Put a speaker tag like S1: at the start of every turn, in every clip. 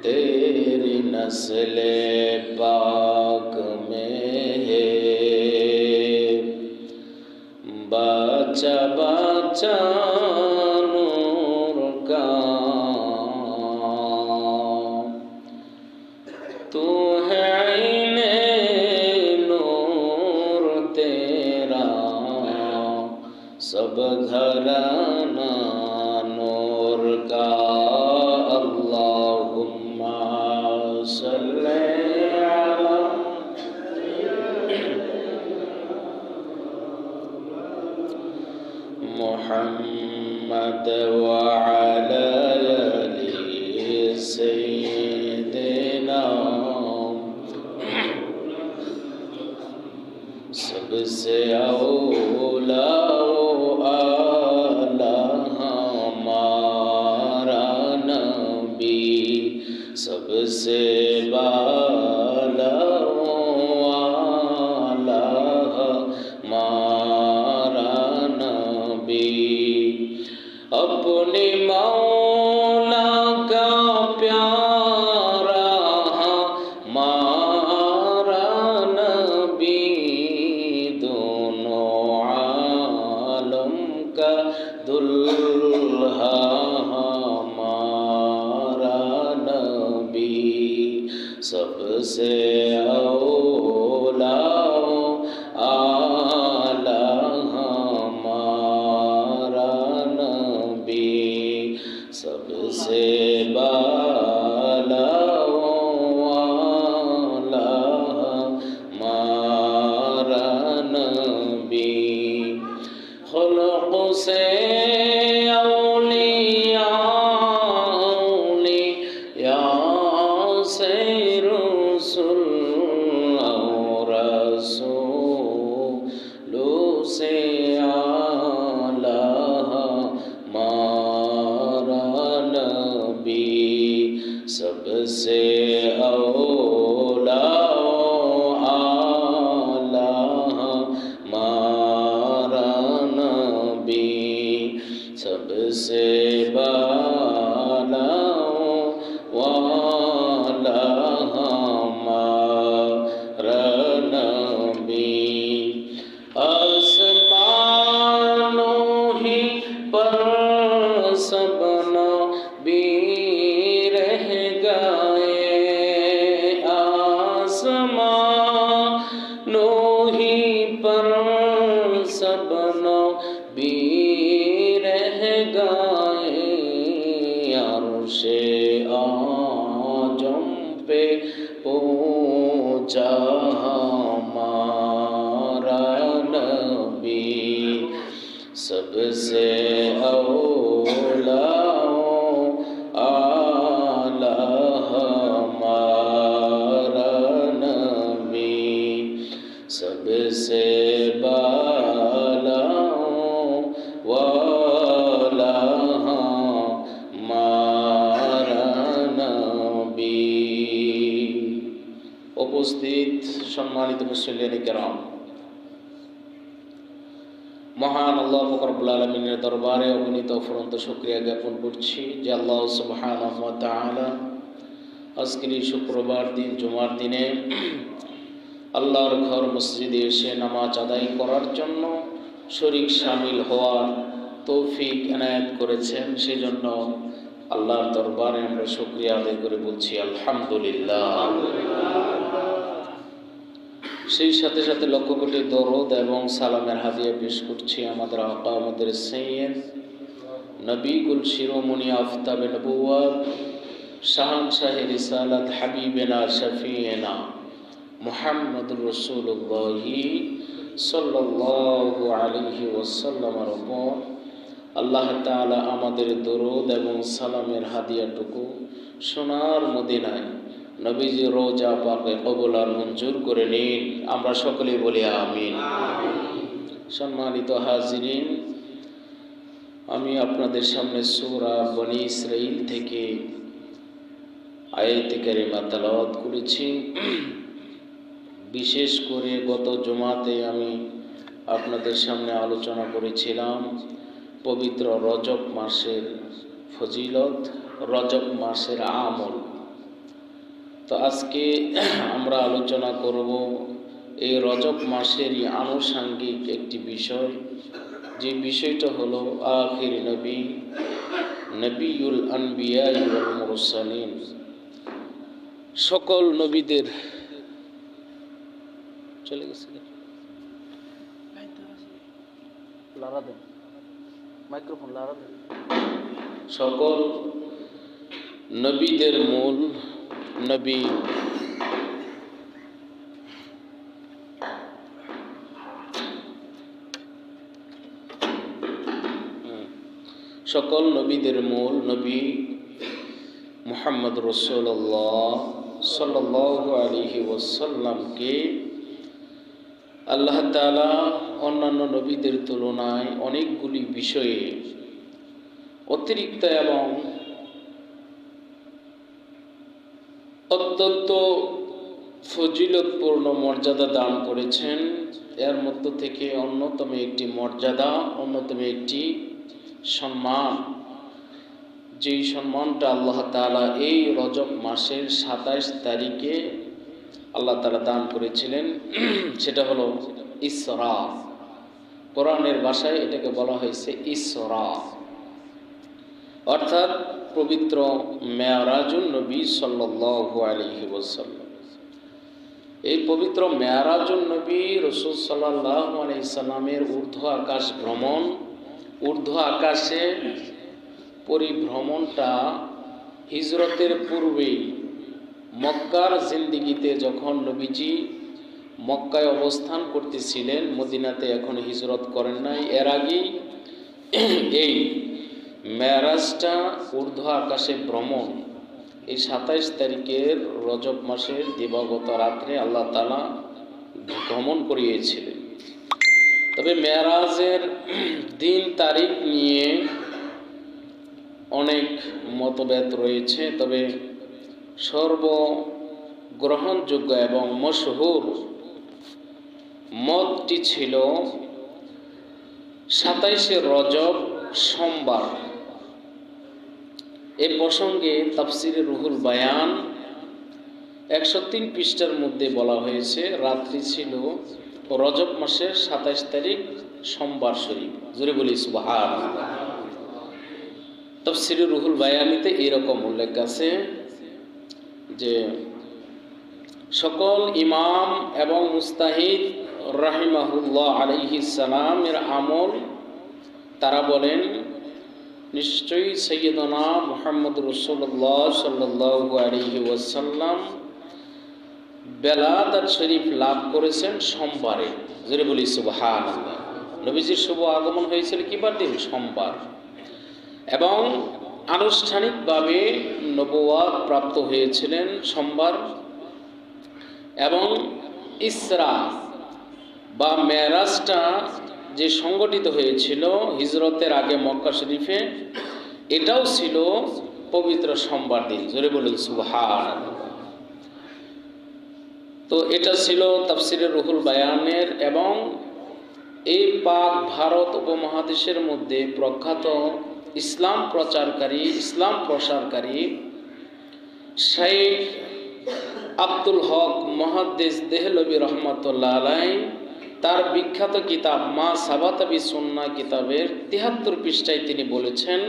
S1: तेरी नस्ले पाक में है बच्चा बच्चा नूर का तू है आईने नूर तेरा सब घराना नूर का अल्लाहुम्मा सल्ली अला मुहम्मद व अला आलि सय्यिदिना सबसे औला आला हमारा नबी सबसे बाला आला हमारा नबी अपने मौला का प्यारा हमारा नबी दोनों आलम का दुल्हा हमारा नबी सबसे औला आला हमारा नबी सबसे बाला आला हमारा नबी खुल्क़ से औलिया औलिया से रसूल और रसूलों से आला हमारा नबी सबसे औला आला हमारा नबी सबसे बाला वाला हमारा नबी आसमानों ही पर सब नबी रह गए आसमानों ही पर सब नबी रह गए अर्शे आजम पे पहुंचा हमारा नबी सबसे औला आला हमारा नबी सबसे बाला वाला हमारा नबी। উপস্থিত সম্মানিত মুসল্লিয়ানে কেরাম, মহান আল্লাহ পাক রব্বুল আলামিনের দরবারে অগণিত অফুরন্ত শুকরিয়া জ্ঞাপন করছি যে আল্লাহ সুবহানাহু ওয়া তাআলা আজকের এই শুক্রবার দিন জুমার দিনে আল্লাহর ঘর মসজিদে এসে নামাজ আদায় করার জন্য শরীক শামিল হওয়ার তৌফিক এনায়েত করেছেন। সেজন্য আল্লাহর দরবারে আমরা শুকরিয়া আদায় করে বলছি আলহামদুলিল্লাহ। সেই সাথে সাথে লক্ষ কোটি দরুদ এবং সালামের হাদিয়া পেশ করছি আমাদের আকা আমাদের সৈয়দ নবী কুল শিরোমণি আফতাবে নবুওয়াত শাহানশাহে রিসালাত হাবিবেনা শফিয়েনা মুহাম্মদুর রাসূলুল্লাহি সাল্লাল্লাহু আলাইহি ওয়াসাল্লামের উপর আল্লাহ তাআলা আমাদের দরুদ এবং সালামের হাদিয়াটুকু সোনার মদিনায় নবীজি রোজা পাকে কবুল আর মঞ্জুর করে নিন। আমরা সকলেই বলি আমিন। সম্মানিত হাজিরিন, আমি আপনাদের সামনে সূরা বনী ইসরাঈল থেকে আয়াত কারিমা তেলাওয়াত করেছি। বিশেষ করে গত জুমাতে আমি আপনাদের সামনে আলোচনা করেছিলাম পবিত্র রজব মাসের ফজিলত, রজব মাসের আমল। তো আজকে আমরা আলোচনা করব এই রজব মাসেরই আনুষঙ্গিক একটি বিষয়, যে বিষয়টা হলো আখির নবী, নবিউল আনবিয়া ওয়াল মুরসালিন, সকল নবীদের চলে গেছে মাইক্রোফোন লারা দেন, সকল নবীদের মূল নবী সকল নবীদের মূল নবী মুহাম্মদ রাসূলুল্লাহ সাল্লাল্লাহু আলাইহি ওয়াসাল্লামকে আল্লাহ তাআলা অন্যান্য নবীদের তুলনায় অনেকগুলি বিষয়ে অতিরিক্ত এবং অত্যন্ত ফজিলতপূর্ণ মর্যাদা দান করেছেন। এর মধ্য থেকে অন্যতম একটি মর্যাদা, অন্যতম একটি সম্মান, যেই সম্মানটা আল্লাহ তাআলা এই রজব মাসের 27 তারিখে আল্লাহ তাআলা দান করেছিলেন, সেটা হলো ইসরা। কোরআনের ভাষায় এটাকে বলা হয়েছে ইসরা, অর্থাৎ পবিত্র মেরাজুন নবী সাল্লাল্লাহু আলাইহি ওয়াসাল্লাম। এই পবিত্র মেরাজুন নবী রাসূল সাল্লাল্লাহু আলাইহি সাল্লামের ঊর্ধ্ব আকাশ ভ্রমণ, ঊর্ধ্ব আকাশে পরিভ্রমণটা হিজরতের পূর্বেই মক্কার জিন্দিগিতে, যখন নবীজি মক্কায় অবস্থান করতেছিলেন, মদিনাতে এখন হিজরত করেন নাই, এর আগেই এই মেরাজটা ঊর্ধ্ব আকাশে ভ্রমণ এই 27 তারিখের রজব মাসের দিবাগত রাত্রে আল্লাহ তাআলা ভ্রমণ করিয়েছিলেন। তবে মেরাজের দিন তারিখ নিয়ে অনেক মতভেদ রয়েছে, তবে সর্বগ্রহণযোগ্য এবং মশহুর মতটি ছিল 27শে রজব সোমবার। এ প্রসঙ্গে তাফসিরে রুহুল বায়ান 103 পৃষ্ঠার মধ্যে বলা হয়েছে, রাত্রি ছিল রজব মাসের 27 তারিখ সোমবার শরীফ। জোরে বলি সুবহানাল্লাহ। তাফসিরে রুহুল বায়ানিতে এরকম উল্লেখ আছে যে সকল ইমাম এবং মুস্তাহিদ রাহিমাহুল্লাহ আলাইহিস সালামের আমল, তারা বলেন নিশ্চয়ই সাইয়্যিদনা মুহাম্মদ রাসূলুল্লাহ সাল্লাল্লাহু আলাইহি ওয়াসাল্লাম বেলাদাত শরীফ লাভ করেছেন সোমবারে। জোরে বলি সুবহানাল্লাহ। নবীজির শুভ আগমন হয়েছিল কিবার দিন? সোমবার। এবং আনুষ্ঠানিকভাবে নবুয়াত প্রাপ্ত হয়েছিলেন সোমবার। এবং ইসরা বা মেরাজটা যে সংগঠিত হয়েছিল হিজরতের আগে মক্কা শরীফে, এটাও ছিল পবিত্র সোমবার দিন। জোরে বলুন সুবহানাল্লাহ। তো এটা ছিল তাফসিরে রুহুল বায়ানের। এবং এই পাক ভারত উপমহাদেশের মধ্যে প্রখ্যাত ইসলাম প্রচারকারী, ইসলাম প্রসারকারী শেখ আব্দুল হক মুহাদ্দিস দেহলভী রহমাতুল্লাহ আলাইহি তার বিখ্যাত কিতাব মা সাবাতা বি সুন্নাহ কিতাবের 73 পৃষ্ঠায় তিনি বলেছেন,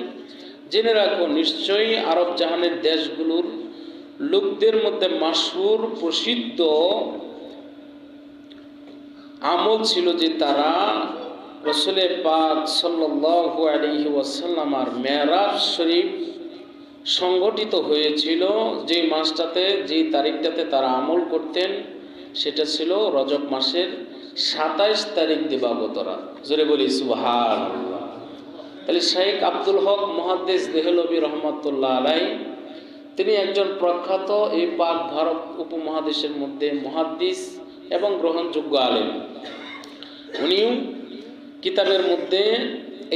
S1: জেনে রাখো নিশ্চয়ই আরব জাহানের দেশগুলোর লোকদের মধ্যে মাশহুর প্রসিদ্ধ আমল ছিল যে তারা রাসূল পাক সাল্লাল্লাহু আলাইহি ওয়াসাল্লাম আর মেরাজ শরীফ সংগঠিত হয়েছিল যে মাসটাতে, যে তারিখটাতে তারা আমল করতেন, সেটা ছিল রজব মাসের 27 তারিখ দিবাগত রাত। জোরে বলি সুবহানাল্লাহ। তাহলে শেখ আব্দুল হক মুহাদ্দিস দেহলভী রহমাতুল্লাহ আলাইহি তিনি একজন প্রখ্যাত এই পাক ভারত উপমহাদেশের মধ্যে মুহাদ্দিস এবং গ্রহণযোগ্য আলেম। উনিও কিতাবের মধ্যে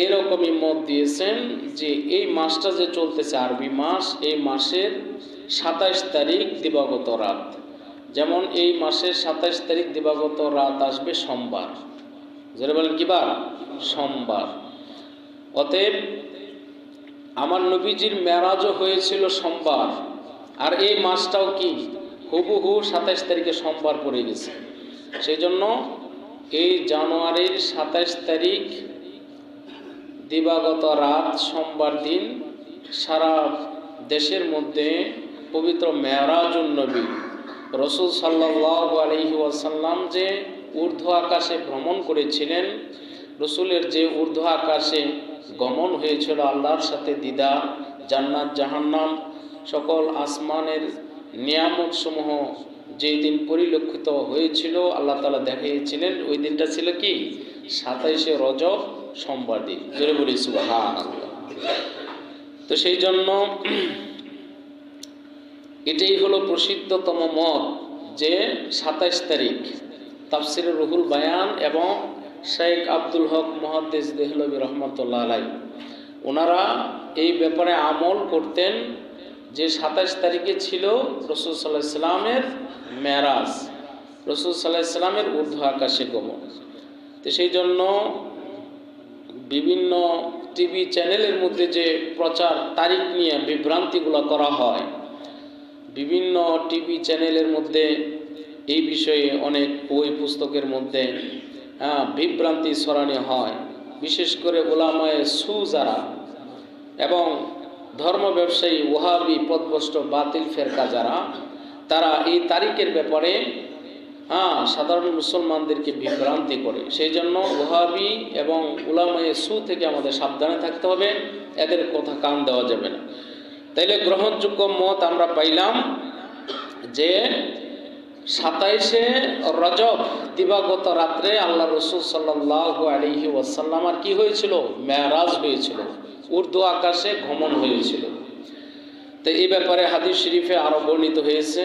S1: এরকমই মত দিয়েছেন যে এই মাসটা যে চলতেছে আরবি মাস, এই মাসের 27 তারিখ দিবাগত রাত, যেমন এই মাসের 27 তারিখ দিবাগত রাত আসবে সোমবার। যারা বলেন কিবার? সোমবার। অতএব আমার নবীজির মেরাজও হয়েছিল সোমবার, আর এই মাসটাও কি হুবহু 27 তারিখে সোমবার পড়ে গেছে। সেই জন্য এই জানুয়ারির 27 তারিখ দিবাগত রাত সোমবার দিন সারা দেশের মধ্যে পবিত্র মেরাজুন নবী রাসূল সাল্লাল্লাহু আলাইহি ওয়াসাল্লাম যে ঊর্ধ্ব আকাশে ভ্রমণ করেছিলেন, রসুলের যে ঊর্ধ্ব আকাশে গমন হয়েছিল আল্লাহর সাথে দিদার, জান্নাত জাহান্নাম সকল আসমানের নিয়ামত সমূহ যেই দিন পরিলক্ষিত হয়েছিল আল্লাহ তাআলা দেখিয়েছিলেন, ওই দিনটা ছিল কি 27শে রজব সোমবার দিন। জোরে বলি সুবহানাল্লাহ। তো সেই জন্য এটাই হলো প্রসিদ্ধতম মত যে 27 তারিখ। তাফসিরে রুহুল বায়ান এবং শেখ আব্দুল হক মুহাদ্দিস দেহলভী রহমতুল্লাহ আলাইহি ওনারা এই ব্যাপারে আমল করতেন যে 27 তারিখে ছিল রাসূল সাল্লাল্লাহু আলাইহি সাল্লামের মেরাজ, রাসূল সাল্লাল্লাহু আলাইহি সাল্লামের ঊর্ধ্ব আকাশে গমন। তো সেই জন্য বিভিন্ন টিভি চ্যানেলের মধ্যে যে প্রচার তারিখ নিয়ে বিভ্রান্তিগুলো করা হয়, বিভিন্ন টিভি চ্যানেলের মধ্যে এই বিষয়ে অনেক বই পুস্তকের মধ্যে বিভ্রান্তি ছড়ানো হয়। বিশেষ করে উলামায়ে সু যারা এবং ধর্ম ব্যবসায়ী ওয়াহাবি পথভ্রষ্ট বাতিল ফেরকা যারা, তারা এই তারিখের ব্যাপারে সাধারণ মুসলমানদেরকে বিভ্রান্তি করে। সেই জন্য ওয়াহাবি এবং উলামায়ে সু থেকে আমাদের সাবধানে থাকতে হবে, এদের কথা কান দেওয়া যাবে না। তাইলে গ্রহণযোগ্য মত আমরা পাইলাম যে 27শে রজব দিবাগত রাত্রে আল্লাহ রসুল সাল্লাল্লাহু আলাইহি ওয়াসাল্লাম আর কি হয়েছিল, মেরাজ হয়েছিল, ঊর্ধ্ব আকাশে ভ্রমণ হয়েছিল। তো এই ব্যাপারে হাদিস শরীফে আরো বর্ণিত হয়েছে,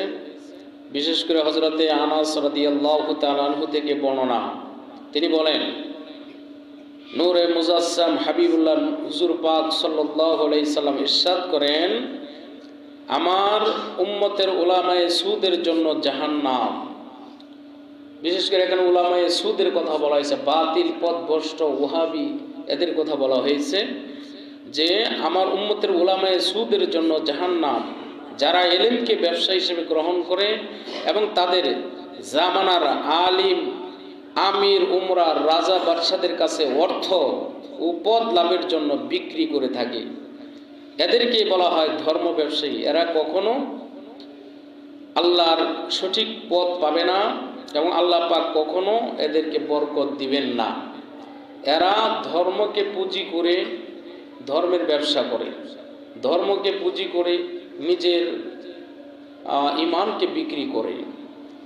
S1: বিশেষ করে হযরতে আনাস রাদিয়াল্লাহু তাআলা আনহু থেকে বর্ণনা। তিনি বলেন, নূরে মুজাসসাম হাবিবুল্লাহ হুজুর পাক সাল্লাল্লাহু আলাইহি সাল্লাম ইরশাদ করেন, আমার উম্মতের উলামায়ে সুদের জন্য জাহান্নাম। বিশেষ করে এখানে উলামায়ে সুদের কথা বলা হয়েছে, বাতিল পথভ্রষ্ট ওয়াহাবি এদের কথা বলা হয়েছে যে আমার উম্মতের উলামায়ে সুদের জন্য জাহান্নাম, যারা ইলমকে ব্যবসা হিসেবে গ্রহণ করে এবং তাদের জামানার আলিম, আমির, উমরা, রাজা, বাদশাদের কাছে অর্থ ও পদ লাভের জন্য বিক্রি করে থাকে। এদেরকে বলা হয় ধর্ম ব্যবসায়ী। এরা কখনো আল্লাহর সঠিক পথ পাবে না এবং আল্লাহ পাক কখনো এদেরকে বরকত দিবেন না। এরা ধর্মকে পুঁজি করে ধর্মের ব্যবসা করে, ধর্মকে পুঁজি করে নিজের ইমানকে বিক্রি করে।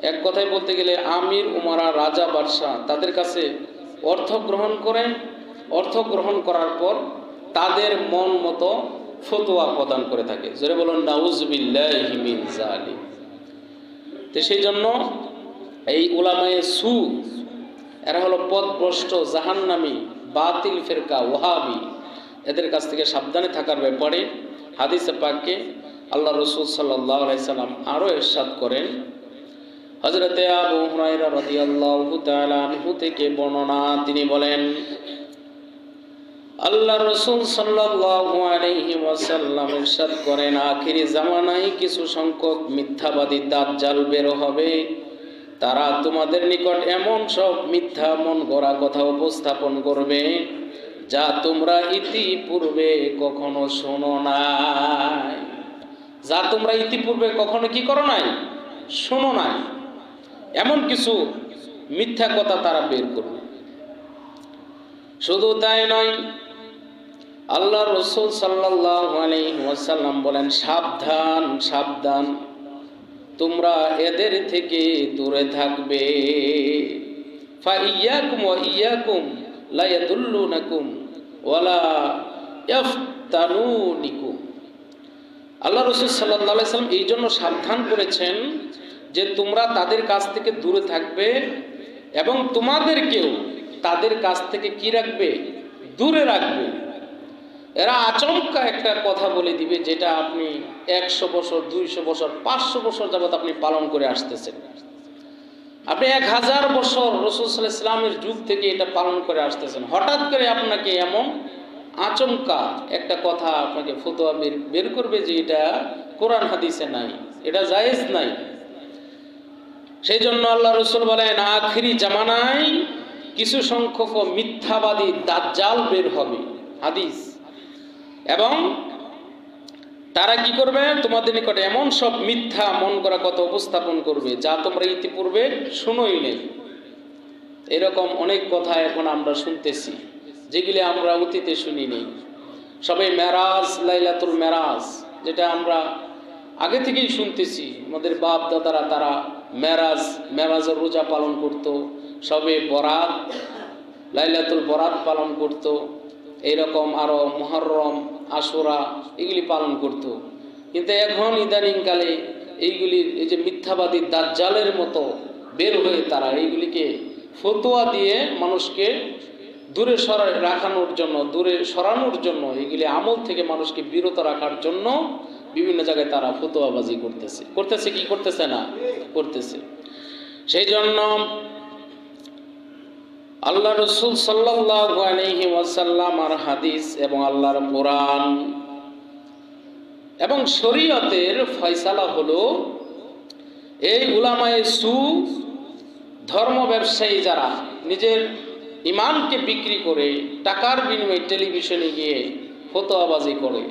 S1: এক কথায় বলতে গেলে আমির, উমারা, রাজা, বাদশাহ তাদের কাছে অর্থ গ্রহণ করে, অর্থ গ্রহণ করার পর তাদের মন মতো ফতোয়া প্রদান করে থাকে। জোরে বলুন নাউজুবিল্লাহি মিন যালিক। তো সেই জন্য এই উলামায়ে সু এরা হলো পথভ্রষ্ট জাহান্নামী বাতিল ফেরকা ওয়াহাবি। এদের কাছ থেকে সাবধানে থাকার ব্যাপারে হাদিসে পাকে আল্লাহ রাসূল সাল্লাল্লাহু আলাইহি সাল্লাম আরো ইরশাদ করেন। হযরতে আবু হুরায়রা রাদিয়াল্লাহু তাআলা আনহু থেকে বর্ণনা, তিনি বলেন, আল্লাহ রাসূল সাল্লাল্লাহু আলাইহি ওয়াসাল্লাম ইরশাদ করেন, আখিরি জামানায় কিছু সংখ্যক মিথ্যাবাদী দাজ্জাল বের হবে। তারা তোমাদের নিকট এমন সব মিথ্যা মন গড়া কথা উপস্থাপন করবে যা তোমরা ইতিপূর্বে কখনো শোনো নাই, যা তোমরা ইতিপূর্বে কখনো কি করো নাই, শোনো নাই। এমন কিছু মিথ্যা কথা তারা বের করবে। শুধু তাই নয়, আল্লাহ রাসূল সাল্লাল্লাহু আলাইহি ওয়াসাল্লাম বলেন, সাবধান সাবধান, তোমরা এদের থেকে দূরে থাকবে। ফাইয়াকুম ওয়া ইয়াকুম লা ইয়াদুল্লুনাকুম ওয়ালা ইফতানুনিকুম। আল্লাহ রাসূল সাল্লাল্লাহু আলাইহি ওয়াসাল্লাম এই জন্য সাবধান করেছেন যে তোমরা তাদের কাছ থেকে দূরে থাকবে এবং তোমাদেরকেও তাদের কাছ থেকে কি রাখবে, দূরে রাখবে। এরা আচমকা একটা কথা বলে দিবে যেটা আপনি 100 বছর, 200 বছর, 500 বছর যাবত আপনি পালন করে আসতেছেন। আপনি 1000 বছর রাসূল সাল্লাল্লাহু আলাইহি ওয়াসাল্লামের যুগ থেকে এটা পালন করে আসতেছেন। হঠাৎ করে আপনাকে এমন আচমকা একটা কথা আপনাকে ফতোয়া বের করবে যে এটা কোরআন হাদিসে নাই, এটা জায়েজ নাই। সেই জন্য আল্লাহ রসুল বলেন, আখিরি জামানায় কিছু সংখ্যক মিথ্যাবাদী দাজ্জাল বের হবে, হাদিস। এবং তারা কি করবে? তোমাদের নিকটে এমন সব মিথ্যা মন করা কথা উপস্থাপন করবে যা তোমরা ইতিপূর্বে শুনোই নেই। এরকম অনেক কথা এখন আমরা শুনতেছি, যেগুলি আমরা অতীতে শুনি নেই। সবাই মেরাজ, লাইলাতুল মেরাজ, যেটা আমরা আগে থেকেই শুনতেছি। আমাদের বাপ দাদারা তারা মেরাজের রোজা পালন করত, সবে বরাত, লাইলাতুল বরাত পালন করত, এইরকম আরো মুহররম, আশুরা এগুলি পালন করত। কিন্তু এখন ইদানিংকালে এইগুলির এই যে মিথ্যাবাদী দাজ্জালের মতো বের হয়ে তারা এইগুলিকে ফতোয়া দিয়ে মানুষকে দূরে সরানোর জন্য এইগুলি আমল থেকে মানুষকে বিরত রাখার জন্য বিভিন্ন জায়গায় তারা ফতোয়াবাজি করতেছে। সেই জন্য আল্লাহ রসুল সাল্লাল্লাহু আলাইহি ওয়াসাল্লাম আর হাদিস এবং আল্লাহর কোরআন এবং শরীয়তের ফয়সালা হলো, এই উলামায়ে সু, ধর্ম ব্যবসায়ী যারা নিজের ইমানকে বিক্রি করে টাকার বিনিময়ে টেলিভিশনে গিয়ে ফতোয়াবাজি করে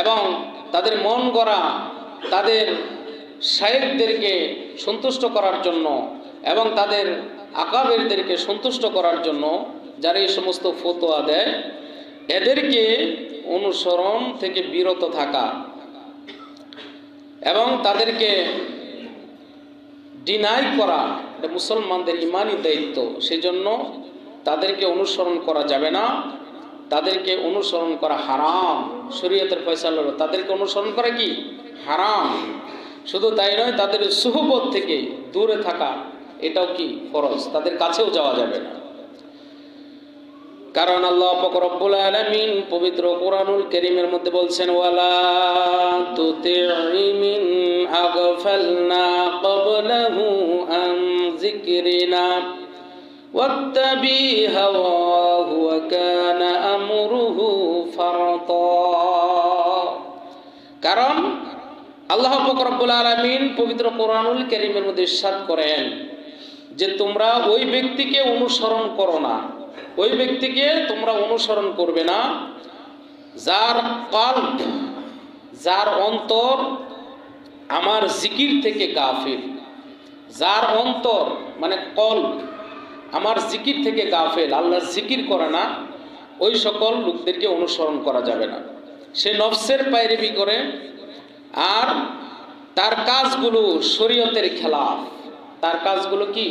S1: এবং তাদের মন গড়া তাদের শায়েখদেরকে সন্তুষ্ট করার জন্য এবং তাদের আকাবেরদেরকে সন্তুষ্ট করার জন্য যারা এই সমস্ত ফতোয়া দেয়, এদেরকে অনুসরণ থেকে বিরত থাকা এবং তাদেরকে ডিনাই করা, এটা মুসলমানদের ইমানি দায়িত্ব। সেই জন্য তাদেরকে অনুসরণ করা যাবে না, তাদেরকে অনুসরণ করা হারাম। শরীয়তের ফয়সালা হলো তাদেরকে অনুসরণ করা কি? হারাম। শুধু তাই নয়, তাদের সুহবত থেকে দূরে থাকা এটাও কি? ফরজ। তাদের কাছেও যাওয়া যাবে না। কারণ আল্লাহ পাক রব্বুল আলামিন পবিত্র কোরআনুল কারীমের মধ্যে বলছেন, ওয়ালা তুতি'i মিন আগফালনা ক্বাবলাহু আন যিকরিনা ওয়াত্তাবি হাওয়াহু ওয়া কানা আমরুহু ফারতা। কারণ আল্লাহ পাক রব্বুল আলামিন পবিত্র কোরআনুল কারীমের মধ্যে ইরশাদ করেন যে তোমরা ওই ব্যক্তিকে অনুসরণ করো না, ওই ব্যক্তিকে তোমরা অনুসরণ করবে না যার কলব, যার অন্তর আমার জিকির থেকে গাফিল। যার অন্তর মানে কলব আমার জিকির থেকে গাফিল, আল্লাহর জিকির করে না, ওই সকল লোকদেরকে অনুসরণ করা যাবে না। সে নফসের পায়রাবি করে আর তার কাজগুলো শরীয়তের খেলাফ। তার কাজগুলো কি?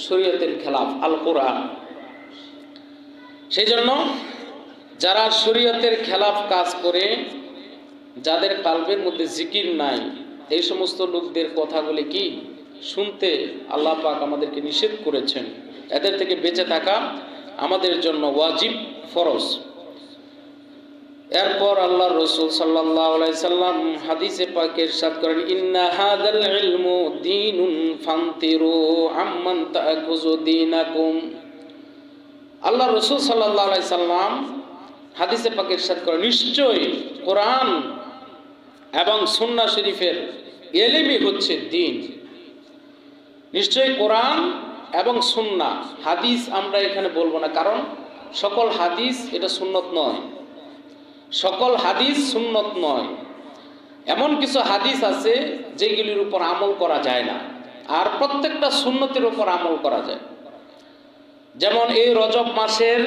S1: শরীয়তের খেলাফ, আল কোরআন। সেই জন্য যারা শরীয়তের খেলাফ কাজ করে, যাদের কালবের মধ্যে জিকির নাই, এই সমস্ত লোকদের কথাগুলি কি শুনতে আল্লাহ পাক আমাদেরকে নিষেধ করেছেন। এদের থেকে বেঁচে থাকা আমাদের জন্য ওয়াজিব, ফরজ। এরপর আল্লাহ রসুল সাল্লাল্লাহু আলাইহি সাল্লাম হাদিসে পাকে ইরশাদ করেন, ইন্না হাযাল ইলমু দীনুন ফান্তিরু আম্মান তা'খুযু দীনাকুম। আল্লাহ রসুল সাল্লাল্লাহু আলাইহি সাল্লাম হাদিসে পাকে ইরশাদ করেন, নিশ্চয়ই কোরআন এবং সুন্নাহ শরীফের ইলমই হচ্ছে দ্বীন। নিশ্চয়ই কোরআন এবং সুন্নাহ, হাদিস আমরা এখানে বলবো না, কারণ সকল হাদিস এটা সুন্নত নয়। সকল হাদিস সুন্নত নয়। এমন কিছু হাদিস আছে যেগুলির উপর আমল করা যায় না, আর প্রত্যেকটা সুন্নতের উপর আমল করা যায়। যেমন এই রজব মাসের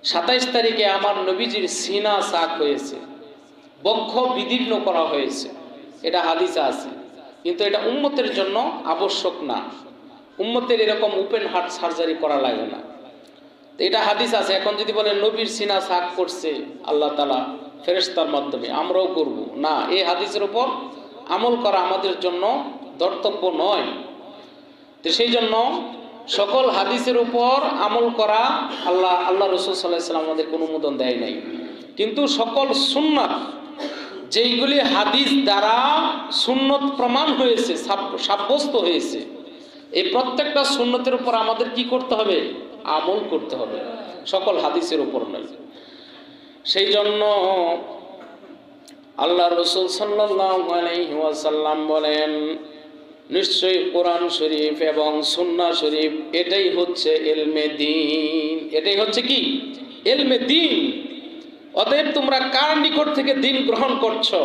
S1: 27 তারিখে আমার নবীজির সিনা সাক হয়েছে, বক্ষ বিদীর্ণ করা হয়েছে, এটা হাদিসে আছে। কিন্তু এটা উম্মতের জন্য আবশ্যক না, উম্মতের এরকম ওপেন হার্ট সার্জারি করা লাগে না, এটা হাদিস আছে। এখন যদি বলে নবীর সিনা সাক করছে আল্লাহ তাআলা ফেরেশতার মাধ্যমে, আমরাও করব না, এই হাদিসের উপর আমল করা আমাদের জন্য কর্তব্য নয়। তো সেই জন্য সকল হাদিসের উপর আমল করা আল্লাহ রাসূল সাল্লাল্লাহু আলাইহি ওয়াসাল্লাম আমাদের কোনো অনুমোদন দেয় নাই। কিন্তু সকল সুন্নাত যেইগুলি হাদিস দ্বারা সুন্নত প্রমাণ হয়েছে, সাব্যস্ত হয়েছে, এই প্রত্যেকটা সুন্নতের উপর আমাদের কি করতে হবে? আমল করতে হবে, সকল হাদিসের উপর নয়। সেই জন্য আল্লাহ রাসূল সাল্লাল্লাহু আলাইহি ওয়াসাল্লাম বলেন, নিশ্চয়ই কোরআন শরীফ এবং সুন্নাহ শরীফ এটাই হচ্ছে ইলমে দ্বীন। এটাই হচ্ছে কি? ইলমে দ্বীন। অতএব তোমরা কার নিকট থেকে দ্বীন গ্রহণ করছো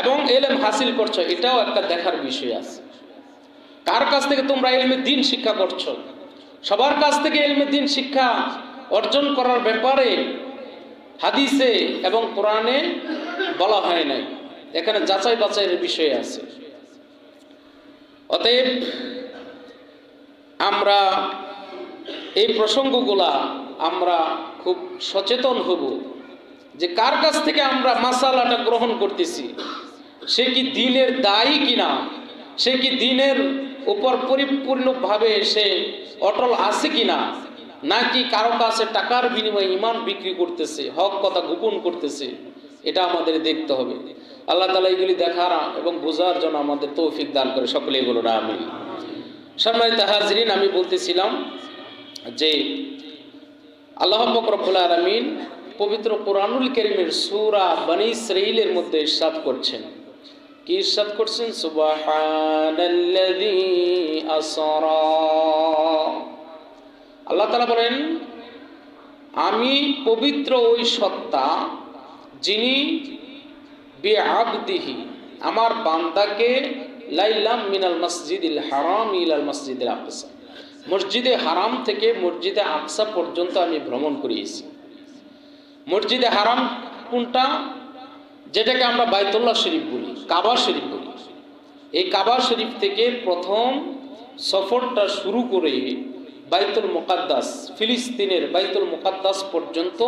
S1: এবং ইলম হাসিল করছো, এটাও একটা দেখার বিষয় আছে। কার কাছ থেকে তোমরা ইলমে দ্বীন শিক্ষা করছো? সবার কাছ থেকে ইলমে দ্বীন শিক্ষা অর্জন করার ব্যাপারে হাদিসে এবং কোরআনে বলা হয় নাই, এখানে যাচাই বাছাইয়ের বিষয় আছে। অতএব আমরা এই প্রসঙ্গগুলা আমরা খুব সচেতন হব যে কার কাছ থেকে আমরা মাসালাটা গ্রহণ করতেছি, সে কি দ্বীনের দায়ী কিনা, সে কি দ্বীনের উপর পরিপূর্ণভাবে সে অটল আছে কিনা, নাকি কারো কাছে টাকার বিনিময়ে ঈমান বিক্রি করতেছে, হক কথা গোপন করতেছে, এটা আমাদের দেখতে হবে। আল্লাহ তাআলা এগুলি দেখার এবং বোঝার জন্য আমাদের তৌফিক দান করে, সকলে এগুলো আমিন। সম্মানিত হাজরিন, আমি বলতেছিলাম যে আল্লাহ পাক রব্বুল আলামিন পবিত্র কোরআনুল কারীমের সূরা বনী ইসরাঈলের মধ্যে ইরশাদ করছেন। কি ইরশাদ করছেন? সুবহানাল্লাযী আসরা। আল্লাহ তাআলা বলেন, আমি পবিত্র ওই সত্তা যিনি বিআবদিহি, আমার বান্দাকে লাইলাম মিনাল মসজিদিল হারাম ইলাল মসজিদিল আকসা, মসজিদে হারাম থেকে মসজিদে আকসা পর্যন্ত আমি ভ্রমণ করিয়েছি। মসজিদে হারাম কোনটা? যেটাকে আমরা বাইতুল্লাহ শরীফ বলি, কাবা শরীফ বলি। এই কাবা শরীফ থেকে প্রথম সফরটা শুরু করে বাইতুল মুকাদ্দাস, ফিলিস্তিনের বাইতুল মুকাদ্দাস পর্যন্ত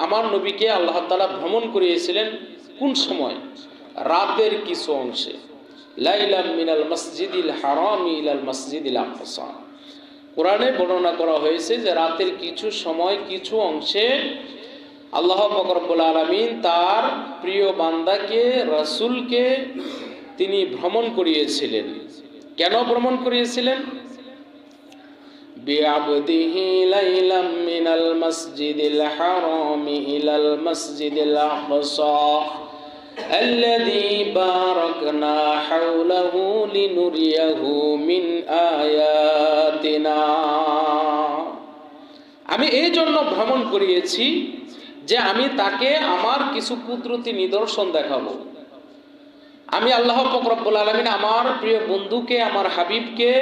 S1: আমার নবীকে আল্লাহ তাআলা ভ্রমণ করিয়েছিলেন। কোন সময়? রাতের কিছু অংশে। লাইলাম মিনাল মসজিদিল হারাম ইলাল মসজিদিল আকসা। কোরআনে বর্ণনা করা হয়েছে যে রাতের কিছু সময়, কিছু অংশে আল্লাহ পাক রব্বুল আলামিন তার প্রিয় বান্দাকে, রাসূলকে তিনি ভ্রমণ করিয়েছিলেন। কেন ভ্রমণ করিয়েছিলেন? বিআবদিহি লাইলাম মিনাল মসজিদিল হারাম ইলাল মসজিদিল আকসা আল্লাযী বারাকনা হাওলাহু লিনুরিয়াহু মিন আয়াতিনা। আমি এই জন্য ভ্রমণ করিয়েছি যে আমি তাকে আমার কিছু কুদরতি নিদর্শন দেখাবো। আমি আল্লাহ পাক রব্বুল আলামিন আমার প্রিয় বন্ধুকে, আমার হাবিবকে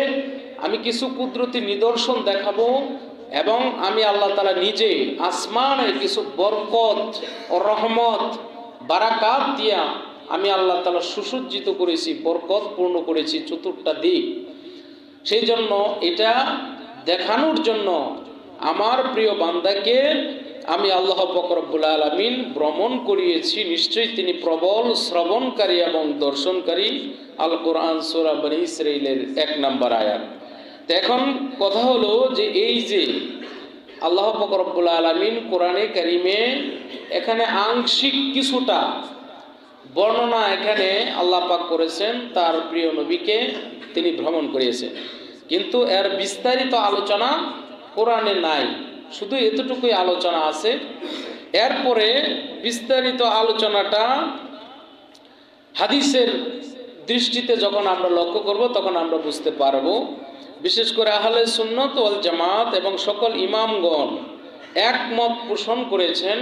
S1: আমি কিছু কুদরতি নিদর্শন দেখাবো, এবং আমি আল্লাহ তাআলা নিজে আসমানে কিছু বরকত ও রহমত, বারাকাত দিয়া আমি আল্লাহ তাআলা সুসজ্জিত করেছি, বরকত পূর্ণ করেছি চতুর্থা দিক। সেই জন্য এটা দেখানোর জন্য আমার প্রিয় বান্দাকে আমি আল্লাহ পাক রব্বুল আলামিন ভ্রমণ করিয়েছি। নিশ্চয়ই তিনি প্রবল শ্রবণকারী এবং দর্শনকারী। আল কোরআন সূরা বনী ইসরাঈলের 1 নম্বর আয়াত। তো এখন কথা হলো যে এই যে আল্লাহ পাক রব্বুল আলামিন কোরআনে কারিমে এখানে আংশিক কিছুটা বর্ণনা এখানে আল্লাহ পাক করেছেন, তার প্রিয় নবীকে তিনি ভ্রমণ করিয়েছেন, কিন্তু এর বিস্তারিত আলোচনা কোরআনে নাই, শুধু এতটুকুই আলোচনা আছে। এরপরে বিস্তারিত আলোচনাটা হাদিসের দৃষ্টিতে যখন আমরা লক্ষ্য করব তখন আমরা বুঝতে পারব। বিশেষ করে আহলে সুন্নাত ওয়াল জামাত এবং সকল ইমামগণ একমত পোষণ করেছেন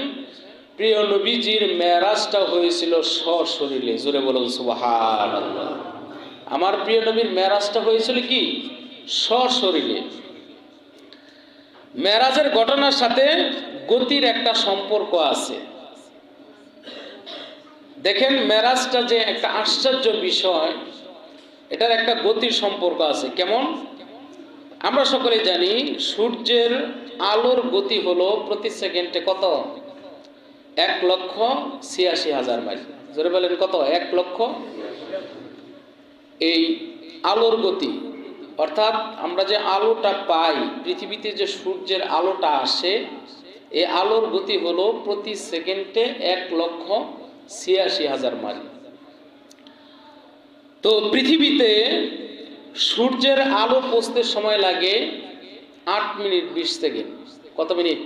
S1: প্রিয় নবীজির মেরাজটা হয়েছিল সশরীরে। জোরে বলুন সুবহানাল্লাহ। আমার প্রিয় নবীর মেরাজটা হয়েছিল কি? সশরীরে। মেরাজের ঘটনার সাথে গতির একটা সম্পর্ক আছে। দেখেন, মেরাজটা যে একটা আশ্চর্য বিষয়, এটার একটা গতির সম্পর্ক আছে। কেমন? আমরা সকলে জানি সূর্যের আলোর গতি হলো প্রতি সেকেন্ডে কত? 1,86,000 মাইল। জোরে বলেন কত? 1 লক্ষ। এই আলোর গতি, অর্থাৎ আমরা যে আলোটা পাই, পৃথিবীতে যে সূর্যের আলোটা আসে, এই আলোর গতি হলো প্রতি সেকেন্ডে 1,86,000 মাইল। তো পৃথিবীতে সূর্যের আলো পৌঁছতে সময় লাগে 8 মিনিট 20 সেকেন্ড। কত মিনিট?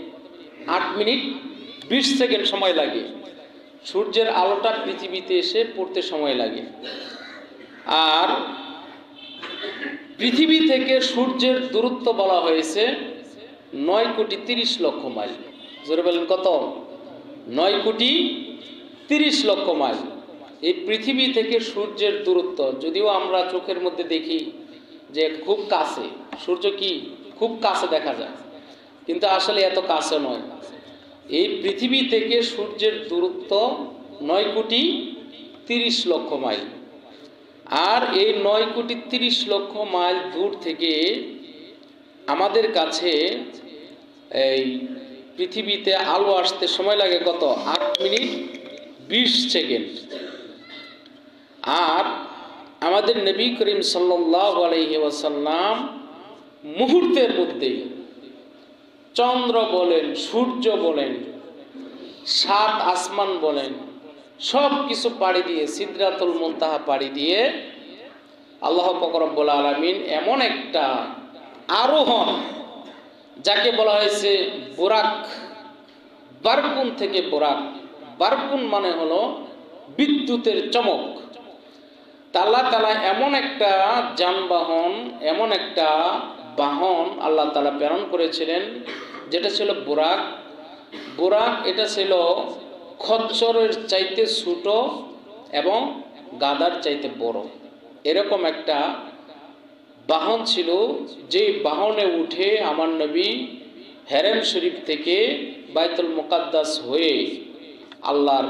S1: 8 মিনিট 20 সেকেন্ড সময় লাগে। সূর্যের আলোটা পৃথিবীতে এসে পড়তে সময় লাগে। আর পৃথিবী থেকে সূর্যের দূরত্ব বলা হয়েছে 9,30,00,000 মাইল। জোরে বলেন কত? 9,30,00,000 মাইল। এই পৃথিবী থেকে সূর্যের দূরত্ব, যদিও আমরা চোখের মধ্যে দেখি যে খুব কাছে, সূর্য কি খুব কাছে দেখা যায়, কিন্তু আসলে এত কাছে নয়। এই পৃথিবী থেকে সূর্যের দূরত্ব 9,30,00,000 মাইল। আর এই 9,30,00,000 মাইল দূর থেকে আমাদের কাছে এই পৃথিবীতে আলো আসতে সময় লাগে কত? 8 মিনিট 20 সেকেন্ড। আর আমাদের নবী করিম সাল্লাল্লাহু আলাইহি ওয়াসাল্লাম মুহূর্তের মধ্যে চন্দ্র বলেন, সূর্য বলেন, 7 আসমান বলেন, সব কিছু পাড়ি দিয়ে, সিদরাতুল মুনতাহা পাড়ি দিয়ে আল্লাহ পাক রব্বুল আলামিন এমন একটা আরোহণ, যাকে বলা হয়েছে বুরাক, বারকুন থেকে বুরাক। বারকুন মানে হলো বিদ্যুতের চমক। আল্লাহ তাআলা এমন একটা যানবাহন, এমন একটা বাহন আল্লাহ তাআলা প্রেরণ করেছিলেন, যেটা ছিল বুরাক। বুরাক এটা ছিল খচ্চরের চাইতে ছোট এবং গাধার চাইতে বড়, এরকম একটা বাহন ছিল। যে বাহনে উঠে আমার নবী হেরেম শরীফ থেকে বাইতুল মুকাদ্দাস হয়ে আল্লাহর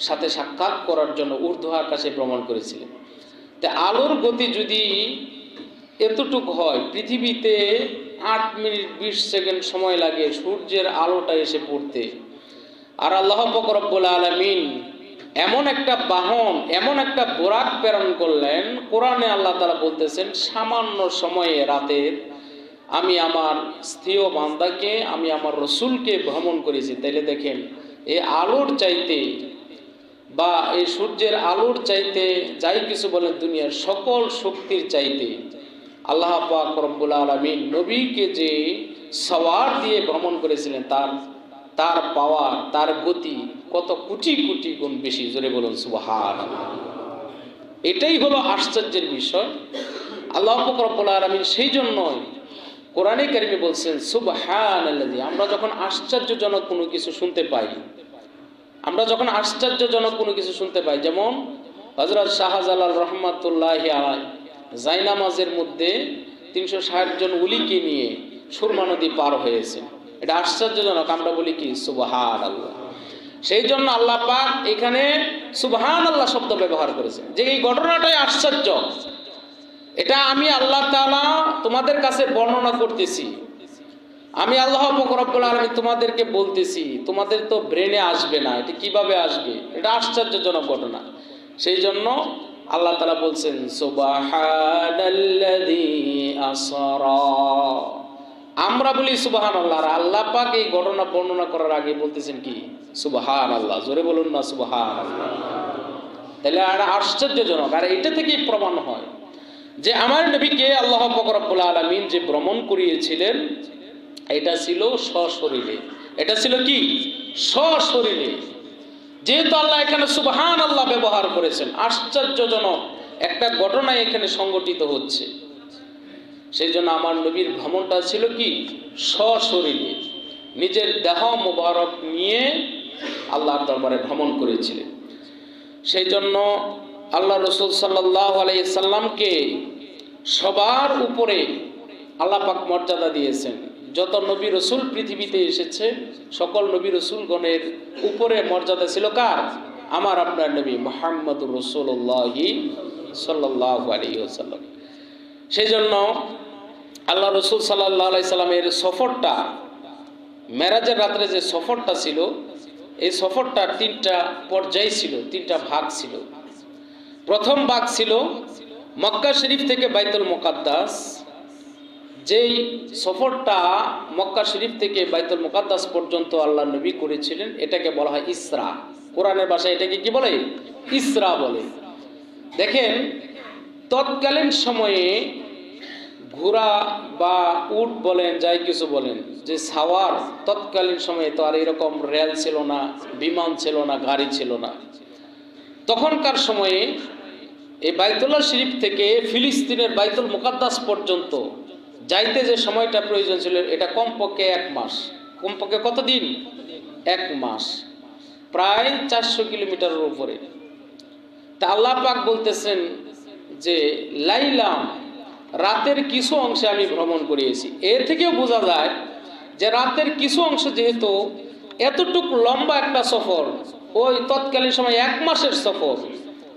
S1: সাথে সাক্ষাৎ করার জন্য ঊর্ধ্ব আকাশে ভ্রমণ করেছিলেন। তা আলোর গতি যদি এতটুকু হয়, পৃথিবীতে 8 মিনিট 20 সেকেন্ড সময় লাগে সূর্যের আলোটা এসে পড়তে, আর আল্লাহ পাক রব্বুল আলামিন এমন একটা বাহন, এমন একটা বুরাক প্রেরণ করলেন। কোরআনে আল্লাহ তাআলা বলতেছেন, সামান্য সময়ে রাতের আমি আমার স্থির বান্দাকে, আমি আমার রসুলকে ভ্রমণ করেছি। তাইলে দেখেন, এই আলোর চাইতে বা এই সূর্যের আলোর চাইতে, যাই কিছু বলেন, দুনিয়ার সকল শক্তির চাইতে আল্লাহ পাক রব্বুল আলামিন নবীকে যে সওয়ার দিয়ে ভ্রমণ করেছিলেন, তার পাওয়ার, তার গতি কত কোটি কোটি গুণ বেশি। জোরে বলুন সুবহানাল্লাহ। এটাই হলো আশ্চর্যের বিষয়। আল্লাহ পাক রব্বুল আলামিন সেই জন্যই কোরআনে কারিমে বলছেন সুবহানাল্লাযী। আমরা যখন আশ্চর্যজনক কোনো কিছু শুনতে পাই, যেমন হযরত শাহজালাল রাহমাতুল্লাহি আলাইহি জায়নামাজের মধ্যে 360 জন ওলিকে নিয়ে সুরমা নদী পার হয়েছে, এটা আশ্চর্যজনক। আমরা বলি কি সুবহানাল্লাহ। সেই জন্য আল্লাহ পাক এখানে সুবহানাল্লাহ শব্দ ব্যবহার করেছেন, যে এই ঘটনাটাই আশ্চর্য। এটা আমি আল্লাহ তাআলা তোমাদের কাছে বর্ণনা করতেছি, আমি আল্লাহ পাক রব্বুল আলামিন তোমাদেরকে বলতেছি, তোমাদের তো ব্রেনে আসবে না, এটা কিভাবে আসবে? এটা আশ্চর্যজনক ঘটনা। সেই জন্য আল্লাহ তাআলা বলছেন সুবহানাল্লাযী আসরা। আমরা বলি সুবহানাল্লাহ, আর আল্লাহ পাক এই ঘটনা বর্ণনা করার আগে বলতেছেন কি সুবহানাল্লাহ। জোরে বলুন না সুবহানাল্লাহ। তাহলে আর আশ্চর্যজনক। আর এটা থেকেই প্রমাণ হয় যে আমার নবীকে আল্লাহ পাক রব্বুল আলামিন যে ভ্রমণ করিয়েছিলেন, এটা ছিল সশরীরে। এটা ছিল কি সশরীরে। যেহেতু আল্লাহ এখানে সুবহানাল্লাহ ব্যবহার করেছেন, আশ্চর্যজনক একটা ঘটনা এখানে সংঘটিত হচ্ছে, সেই জন্য আমার নবীর ভ্রমণটা ছিল কি সশরীরে, নিজের দেহ মোবারক নিয়ে আল্লাহর দরবারে ভ্রমণ করেছিলেন। সেই জন্য আল্লাহ রসুল সাল্লাল্লাহু আলাইহি সাল্লামকে সবার উপরে আল্লাহ পাক মর্যাদা দিয়েছেন। যত নবী রসুল পৃথিবীতে এসেছে, সকল নবী রসুলগণের উপরে মর্যাদা ছিল কার? আমার আপনার নবী মুহাম্মদুর রাসূলুল্লাহ সাল্লাল্লাহু আলাইহি ওয়াসাল্লাম। সেই জন্য আল্লাহ রসুল সাল্লাল্লাহু আলাইহি সাল্লামের সফরটা, মেরাজের রাত্রে যে সফরটা ছিল, এই সফরটার 3টা পর্যায় ছিল, 3টা ভাগ ছিল। প্রথম ভাগ ছিল মক্কা শরীফ থেকে বাইতুল মুকাদ্দাস। যেই সফরটা মক্কা শরীফ থেকে বাইতুল মুকাদ্দাস পর্যন্ত আল্লাহ নবী করেছিলেন, এটাকে বলা হয় ইসরা। কোরআনের ভাষায় এটাকে কি বলে? ইসরা বলে। দেখেন, তৎকালীন সময়ে ঘোড়া বা উট বলেন, যাই কিছু বলেন, যে সাওয়ার, তৎকালীন সময়ে তো আর এরকম রেল ছিল না, বিমান ছিল না, গাড়ি ছিল না। তখনকার সময়ে এই বাইতুল্লাহ শরীফ থেকে ফিলিস্তিনের বাইতুল মুকাদ্দাস পর্যন্ত যাইতে যে সময়টা প্রয়োজন ছিল এটা কমপক্ষে 1 মাস। কমপক্ষে কতদিন? 1 মাস, প্রায় 400 কিলোমিটারের উপরে। তা আল্লাহ পাক বলতেছেন যে লাইলাম, রাতের কিছু অংশে আমি ভ্রমণ করিয়েছি। এর থেকেও বোঝা যায় যে রাতের কিছু অংশ যেহেতু এতটুকু লম্বা একটা সফর, ওই তৎকালীন সময় 1 মাসের সফর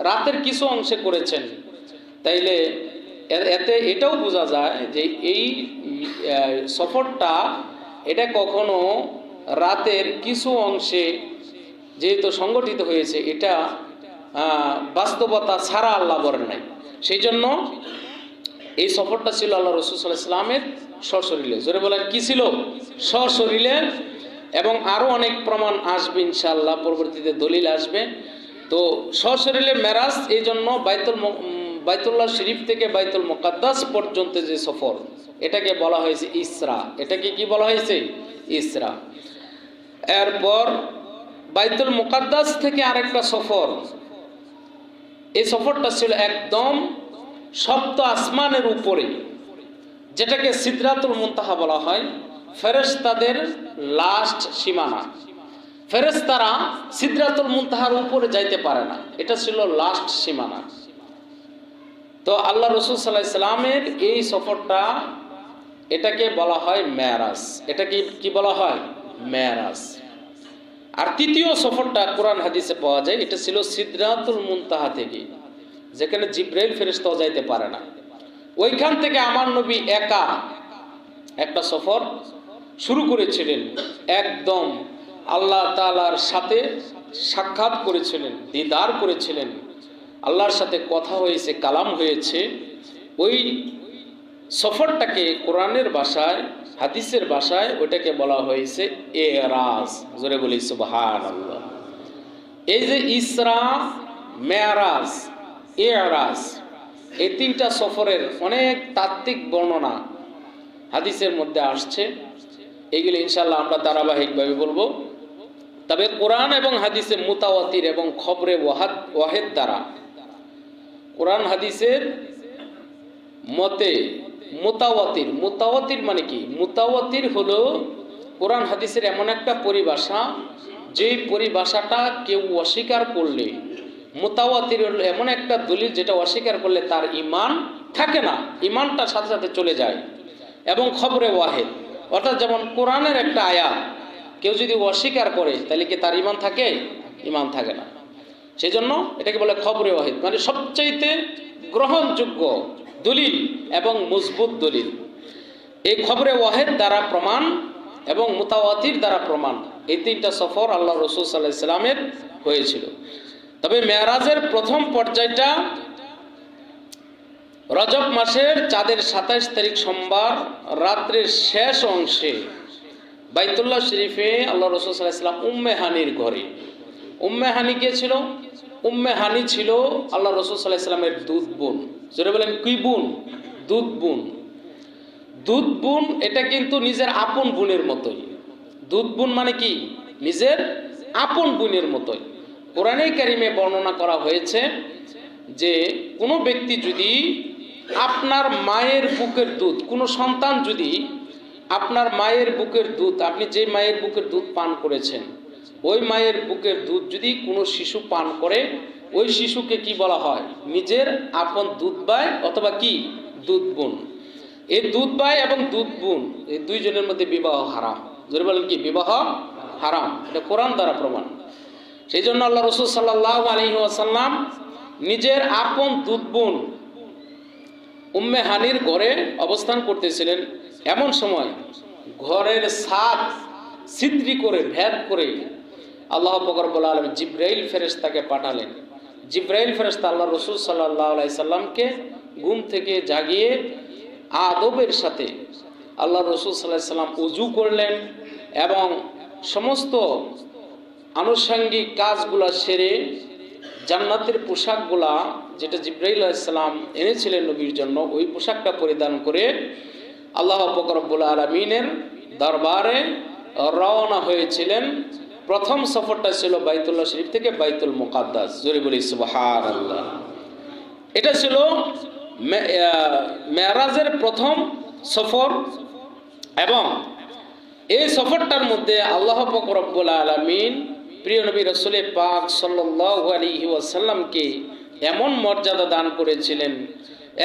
S1: রাতের কিছু অংশে করেছেন, তাইলে এতে এটাও বোঝা যায় যে এই সফরটা এটা কখনো রাতের কিছু অংশে যেহেতু সংগঠিত হয়েছে, এটা বাস্তবতা ছাড়া আল্লাহ বলেন নাই। সেই জন্য এই সফরটা ছিল আল্লাহ রাসূল সাল্লাল্লাহু আলাইহি ওয়াসাল্লামের সশরীরে। জোরে বলেন কি ছিল? সশরীরে। এবং আরও অনেক প্রমাণ আসবে ইনশাআল্লাহ, পরবর্তীতে দলিল আসবে। তো সশরীরে মেরাজ, এই জন্য বাইতুল্লাহ শরীফ থেকে বাইতুল মুকাদ্দাস পর্যন্ত যে সফর, এটাকে বলা হয়েছে ইসরা। এটাকে কি বলা হয়েছে? ইসরা। এরপর বাইতুল মুকাদ্দাস থেকে আরেকটা সফর, এই সফরটা ছিল একদম সপ্ত আসমানের উপরে, যেটাকে সিদরাতুল মুনতাহা বলা হয়, ফেরেশতাদের লাস্ট সীমানা। ফেরেশতারা সিদরাতুল মুনতাহার উপরে যাইতে পারে না, এটা ছিল লাস্ট সীমানা। তো আল্লাহ রাসূল সাল্লাল্লাহু আলাইহি সাল্লামের এই সফরটা, এটাকে বলা হয় মেরাজ। এটাকে কি বলা হয়? মেরাজ। আর তৃতীয় সফরটা কোরআন হাদিসে পাওয়া যায়, এটা ছিল সিদরাতুল মুনতাহা থেকে, যেখানে জিবরাইল ফেরেশতাও যাইতে পারে না। ওইখান থেকে আমার নবী একা একটা সফর শুরু করেছিলেন, একদম আল্লাহ তাআলার সাথে সাক্ষাৎ করেছিলেন, দিদার করেছিলেন, আল্লাহর সাথে কথা হয়েছে, কালাম হয়েছে। ওই সফরটাকে কোরআনের ভাষায়, হাদিসের ভাষায় ওইটাকে বলা হয়েছে এরাজ। জোরে বলি সুবহানাল্লাহ। এই যে ইসরা, মেরাজ, এরাজ, এই 3টা সফরের অনেক তাত্ত্বিক বর্ণনা হাদিসের মধ্যে আসছে। এগুলো ইনশাআল্লাহ আমরা ধারাবাহিকভাবে বলবো। তবে কোরআন এবং হাদিসে মুতাওয়াতির এবং খবরে ওয়াহেদ দ্বারা, কোরআন হাদিসের মতে মুতাওয়াতির, মুতাওয়াতির মানে কি? মুতাওয়াতির হলো কোরআন হাদিসের এমন একটা পরিভাষা, যেই পরিভাষাটা কেউ অস্বীকার করলে, মুতাওয়াতির হলো এমন একটা দলিল যেটা অস্বীকার করলে তার ঈমান থাকে না, ঈমানটা সাথে সাথে চলে যায়। এবং খবরে ওয়াহেদ, অর্থাৎ যেমন কোরআনের একটা আয়াত কেউ যদি অস্বীকার করে, তাহলে কি তার ঈমান থাকে? ঈমান থাকে না। সেই জন্য এটাকে বলে খবরে ওয়াহেদ, মানে সবচাইতে গ্রহণযোগ্য দলিল এবং মজবুত দলিল। এই খবরে ওয়াহেদ দ্বারা প্রমাণ এবং মুতাওয়াতির দ্বারা প্রমাণ, এই 3টা সফর আল্লাহ রাসূল সাল্লাল্লাহু আলাইহি সাল্লামের হয়েছিল। তবে মেরাজের প্রথম পর্যায়টা রজব মাসের চাঁদের 27 তারিখ সোমবার রাত্রের শেষ অংশে বাইতুল্লাহ শরীফে আল্লাহ রাসূল সাল্লাল্লাহু আলাইহি সাল্লাম উম্মে হানির ঘরে। উম্মে হানি কে ছিল? উম্মে হানি ছিল আল্লাহ রাসূল সাল্লাল্লাহু আলাইহি সাল্লামের দুধ বোন। জোরে বলেন কি বোন? দুধ বোন। দুধ বোন এটা কিন্তু নিজের আপন বোনের মতোই। দুধ বোন মানে কি? নিজের আপন বোনের মতোই। কোরআনে কারিমে বর্ণনা করা হয়েছে যে কোনো ব্যক্তি যদি আপনার মায়ের বুকের দুধ, কোনো সন্তান যদি আপনার মায়ের বুকের দুধ, আপনি যে মায়ের বুকের দুধ পান করেছেন, ওই মায়ের বুকের দুধ যদি কোনো শিশু পান করে, ওই শিশুকে কি বলা হয়? নিজের আপন দুধ ভাই অথবা কি দুধ বোন। এই দুধ ভাই এবং দুধ বোন, এই দুইজনের মধ্যে বিবাহ হারাম। যদি বলেন কি বিবাহ হারাম, এটা কোরআন দ্বারা প্রমাণ। সেই জন্য আল্লাহ রাসূল সাল্লাল্লাহু আলাইহি ওয়াসাল্লাম নিজের আপন দুধ বোন উম্মে হানির ঘরে অবস্থান করতেছিলেন। এমন সময় ঘরের ছাদ ছিদ্রি করে, ভেদ করে আল্লাহ পাক রব্বুল আলামিন জিবরাইল ফেরেশতাকে পাঠালেন। জিবরাইল ফেরেশতা আল্লাহ রাসূল সাল্লাল্লাহু আলাইহি সাল্লামকে ঘুম থেকে জাগিয়ে আদবের সাথে আল্লাহ রাসূল সাল্লাল্লাহু আলাইহি সাল্লাম ওযু করলেন এবং সমস্ত আনুষঙ্গিক কাজগুলা সেরে জান্নাতের পোশাকগুলা, যেটা জিবরাইল আলাইহিস সালাম এনেছিলেন নবীর জন্য, ওই পোশাকটা পরিধান করে আল্লাহ পাক রব্বুল আলামিনের দরবারে রওনা হয়েছিলেন। প্রথম সফরটা ছিল বাইতুল্লাহ শরীফ থেকে বাইতুল মুকাদ্দাস। জোরে বলি সুবহানাল্লাহ। এটা ছিল মেরাজের প্রথম সফর। এবং এই সফরটার মধ্যে আল্লাহ পাক রব্বুল আলামিন প্রিয় নবী রাসূল পাক সাল্লাল্লাহু আলাইহি ওয়াসাল্লামকে এমন মর্যাদা দান করেছিলেন,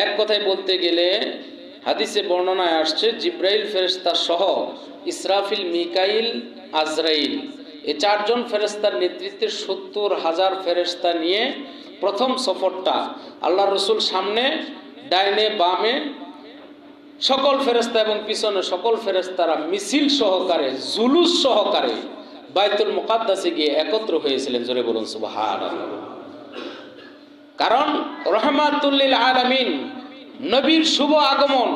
S1: এক কথায় বলতে গেলে হাদিসে বর্ণনায় আসছে জিব্রাইল ফেরেশতা সহ ইসরাফিল, মিকাইল, আজরাইল এই চারজন ফেরেশতার নেতৃত্বে 70,000 ফেরেশতা নিয়ে প্রথম সফরটা আল্লাহ রসুল সামনে, ডাইনে বামে সকল ফেরেশতা এবং পিছনে সকল ফেরেশতারা মিছিল সহকারে, জুলুস সহকারে বাইতুল মুকাদ্দাসে গিয়ে একত্র হয়েছিলেন। জোরে বলুন সুবহানাল্লাহ। কারণ রহমাতুল লিল আলামিন, নবীর শুভ আগমন,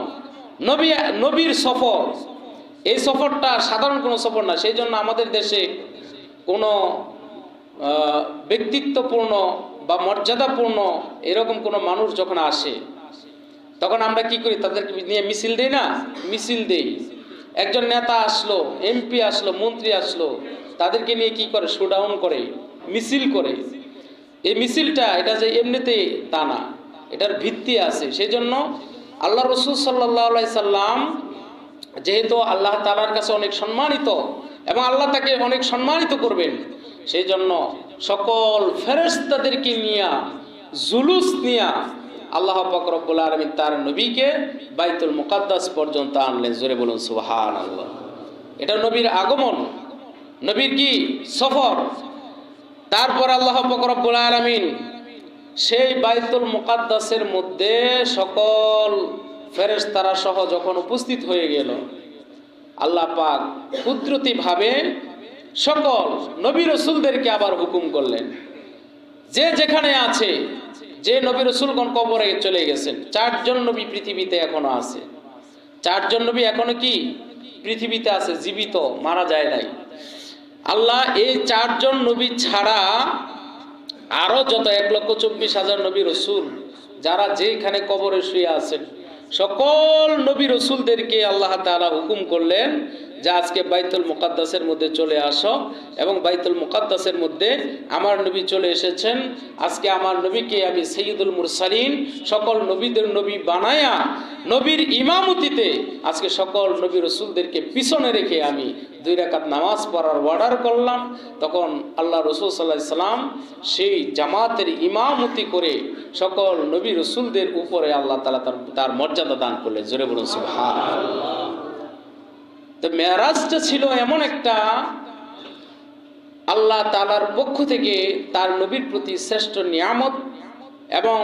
S1: নবীর সফর, এই সফরটা সাধারণ কোনো সফর না। সেই জন্য আমাদের দেশে কোনো ব্যক্তিত্বপূর্ণ বা মর্যাদাপূর্ণ এরকম কোনো মানুষ যখন আসে, তখন আমরা কি করি? তাদেরকে নিয়ে মিছিল দেই না? মিছিল দেই। একজন নেতা আসলো, এমপি আসলো, মন্ত্রী আসলো, তাদেরকে নিয়ে কি করে? শোডাউন করে, মিছিল করে। এই মিছিলটা এটা যে এমনিতেই তা না, এটার ভিত্তি আছে। সেই জন্য আল্লাহ রসুল সাল্লাল্লাহু আলাইহি সাল্লাম যেহেতু আল্লাহ তাআলার কাছে অনেক সম্মানিত এবং আল্লাহ তাকে অনেক সম্মানিত করবেন, সেই জন্য সকল ফেরেশতাদেরকে নিয়ে, জুলুস নিয়ে আল্লাহ পাক রব্বুল আলামিন তার নবীকে বাইতুল মুকাদ্দাস পর্যন্ত আনলেন। জোরে বলুন সুবহানাল্লাহ। এটা নবীর আগমন, নবীর কি সফর। তারপর আল্লাহ পাক রব্বুল আলামিন সেই বাইতুল মুকাদ্দাসের মধ্যে সকল ফেরেশতারা সহ যখন উপস্থিত হয়ে গেল, আল্লাহ পাক কুদরতিভাবে সকল নবী রাসূলদেরকে আবার হুকুম করলেন, যে যেখানে আছে, যে নবী রাসূলগণ কবরে চলে গেছেন, 4 জন নবী পৃথিবীতে এখনো আছে। 4 জন নবী এখনো কি পৃথিবীতে আছে, জীবিত, মারা যায় নাই। আল্লাহ এই 4 জন নবী ছাড়া আরো যত 1,24,000 নবী রাসূল যারা যেখানে কবরে শুয়ে আছেন, সকল নবী রাসূলদেরকে আল্লাহ তাআলা হুকুম করলেন যে আজকে বাইতুল মুকাদ্দাসের মধ্যে চলে আসো। এবং বাইতুল মুকাদ্দাসের মধ্যে আমার নবী চলে এসেছেন। আজকে আমার নবীকে আমি সাইয়্যিদুল মুরসালিন, সকল নবীদের নবী বানায়া নবীর ইমামতিতে আজকে সকল নবী রাসূলদেরকে পিছনে রেখে আমি 2 রাকাত নামাজ পড়ার অর্ডার করলাম। তখন আল্লাহ রাসূল সাল্লাল্লাহু আলাইহি সাল্লাম সেই জামাতের ইমামতি করে সকল নবী রাসূলদের উপরে আল্লাহ তাআলা তার মর্যাদা দান করলেন। জোরে বলুন সুবহানাল্লাহ। তো মেরাজটা ছিল এমন একটা আল্লাহ তাআলার পক্ষ থেকে তার নবীর প্রতি শ্রেষ্ঠ নিয়ামত এবং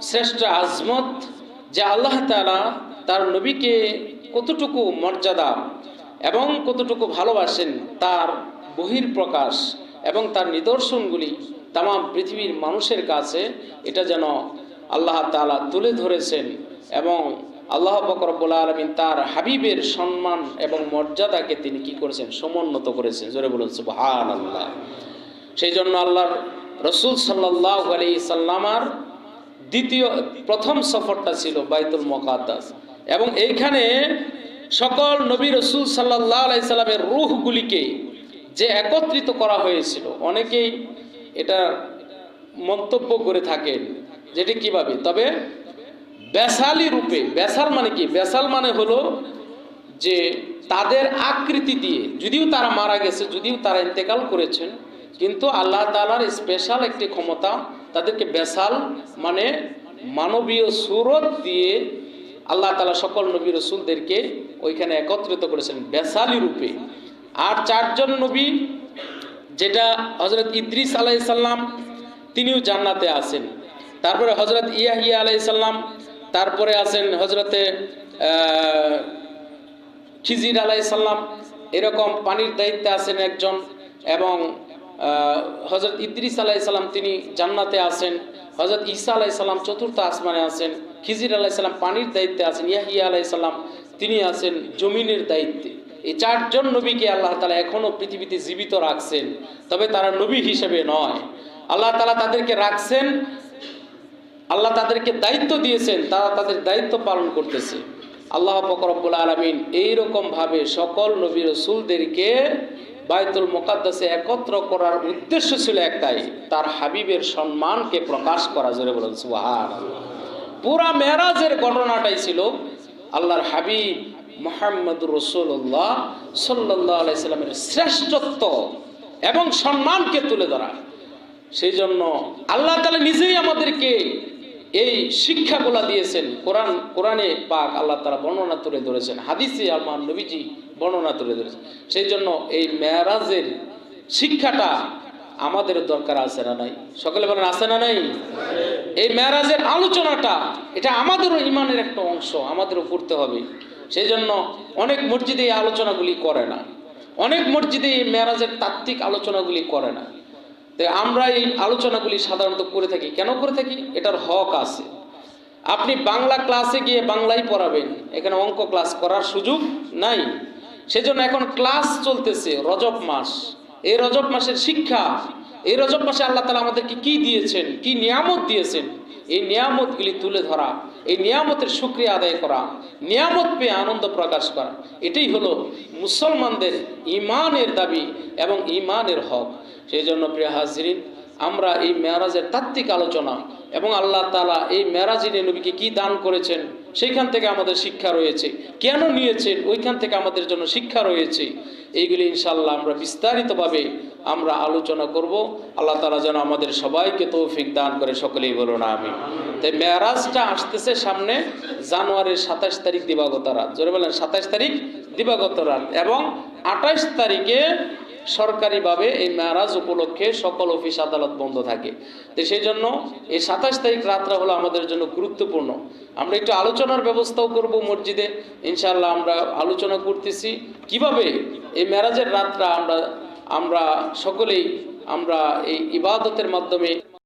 S1: শ্রেষ্ঠ আজমত, যে আল্লাহ তাআলা তার নবীকে কতটুকু মর্যাদা এবং কতটুকু ভালোবাসেন তার বহিঃপ্রকাশ এবং তার নিদর্শনগুলি তাম পৃথিবীর মানুষের কাছে এটা যেন আল্লাহ তাআলা তুলে ধরেছেন। এবং আল্লাহ পাক রব্বুল আলামিন তার হাবিবের সম্মান এবং মর্যাদাকে তিনি কি করেছেন? সমুন্নত করেছেন। জোরে বলুন সুবহানাল্লাহ। সেই জন্য আল্লাহর রাসূল সাল্লাল্লাহু আলাইহি সাল্লামার প্রথম সফরটা ছিল বাইতুল মুকাদ্দাস। এবং এইখানে সকল নবী রাসূল সাল্লাল্লাহু আলাইহি সাল্লামের রূহগুলিকে যে একত্রিত করা হয়েছিল, অনেকেই এটা মন্তব্য করে থাকেন যেটি কিভাবে, তবে বেসালি রূপে। বেসাল মানে কি? বেসাল মানে হলো যে তাদের আকৃতি দিয়ে, যদিও তারা মারা গেছে, যদিও তারা ইন্তেকাল করেছেন, কিন্তু আল্লাহ তাআলার স্পেশাল একটি ক্ষমতা, তাদেরকে বেসাল মানে মানবীয় সুরত দিয়ে আল্লাহ তাআলা সকল নবী রাসূলদেরকে ওইখানে একত্রিত করেছেন বেসালি রূপে। আর 4 জন নবী, যেটা হযরত ইদ্রিস আলাইহিস সালাম, তিনিও জান্নাতে আছেন। তারপরে হযরত ইয়াহিয়া আলাইহিস সালাম, তারপরে আছেন হযরতে খিজির আলাইহিস সালাম, এরকম পানির দায়িত্বে আছেন একজন। এবং হযরত ইদ্রিস আলাইহিস সালাম তিনি জান্নাতে আছেন। হযরত ঈসা আলাইহিস সালাম 4র্থ আসমানে আছেন। খিজির আলাইহিস সালাম পানির দায়িত্বে আছেন। ইয়াহিয়া আলাইহিস সালাম তিনি আছেন জমিনের দায়িত্বে। এই 4 জন নবীকে আল্লাহ তাআলা এখনো পৃথিবীতে জীবিত রাখছেন, তবে তারা নবী হিসেবে নয়। আল্লাহ তাআলা তাদেরকে রাখছেন, আল্লাহ তাদেরকে দায়িত্ব দিয়েছেন, তারা তাদের দায়িত্ব পালন করতেছে। আল্লাহ পাক রব্বুল আলামিন এইরকম ভাবে সকল নবী রাসূলদেরকে বাইতুল মুকাদ্দাসে একত্র করার উদ্দেশ্য ছিল একটাই, তার হাবিবের সম্মানকে প্রকাশ করা। জোরে বলুন সুবহানাল্লাহ। পুরা মেরাজের ঘটনাটাই ছিল আল্লাহর হাবিব মুহাম্মদুর রাসূলুল্লাহ সাল্লাল্লাহু আলাইহি সাল্লামের শ্রেষ্ঠত্ব এবং সম্মানকে তুলে ধরা। সেই জন্য আল্লাহ তাআলা নিজেই আমাদেরকে এই শিক্ষাগুলা দিয়েছেন। কোরআনে পাক আল্লাহ তাআলা বর্ণনা তুলে ধরেছেন, হাদিসে আমার নবীজি বর্ণনা তুলে ধরেছেন। সেই জন্য এই মেরাজের শিক্ষাটা আমাদের দরকার আছে না নাই? সকলে বলেন আছে না নাই? এই মেরাজের আলোচনাটা এটা আমাদেরও ইমানের একটা অংশ, আমাদেরও করতে হবে। সেই জন্য অনেক মসজিদে এই আলোচনাগুলি করে না, অনেক মসজিদে এই মেরাজের তাত্ত্বিক আলোচনাগুলি করে না। তাই আমরা এই আলোচনাগুলি সাধারণত করে থাকি। কেন করে থাকি? এটার হক আছে। আপনি বাংলা ক্লাসে গিয়ে বাংলাই পড়াবেন, এখানে অঙ্ক ক্লাস করার সুযোগ নাই। সেজন্য এখন ক্লাস চলতেছে রজব মাস। এই রজব মাসের শিক্ষা, এই রজব মাসে আল্লাহ তাআলা আমাদেরকে কি দিয়েছেন, কি নিয়ামত দিয়েছেন, এই নিয়ামতগুলি তুলে ধরা, এই নিয়ামতের শুকরিয়া আদায় করা, নিয়ামত পেয়ে আনন্দ প্রকাশ করা, এটাই হলো মুসলমানদের ইমানের দাবি এবং ইমানের হক। সেই জন্য প্রিয় হাজরিন, আমরা এই মেরাজের তাত্ত্বিক আলোচনা এবং আল্লাহ তাআলা এই মেরাজিনে নবীকে কি দান করেছেন সেইখান থেকে আমাদের শিক্ষা রয়েছে, কেন নিয়েছেন ওইখান থেকে আমাদের জন্য শিক্ষা রয়েছে, এইগুলি ইনশাআল্লাহ আমরা বিস্তারিতভাবে আমরা আলোচনা করব। আল্লাহ তাআলা যেন আমাদের সবাইকে তৌফিক দান করে, সকলেই বলুন আমিন। তাই মেরাজটা আসতেছে সামনে জানুয়ারির 27 তারিখ দিবাগত রাত। জোরে বলেন 27 তারিখ দিবাগত রাত, এবং 28 তারিখে সরকারিভাবে এই মেরাজ উপলক্ষে সকল অফিস আদালত বন্ধ থাকে। তো সেই জন্য এই 27 তারিখ রাতটা হলো আমাদের জন্য গুরুত্বপূর্ণ। আমরা একটু আলোচনার ব্যবস্থাও করব মসজিদে ইনশাআল্লাহ। আমরা আলোচনা করতেছি কিভাবে এই মেরাজের রাতটা আমরা সকলেই আমরা এই ইবাদতের মাধ্যমে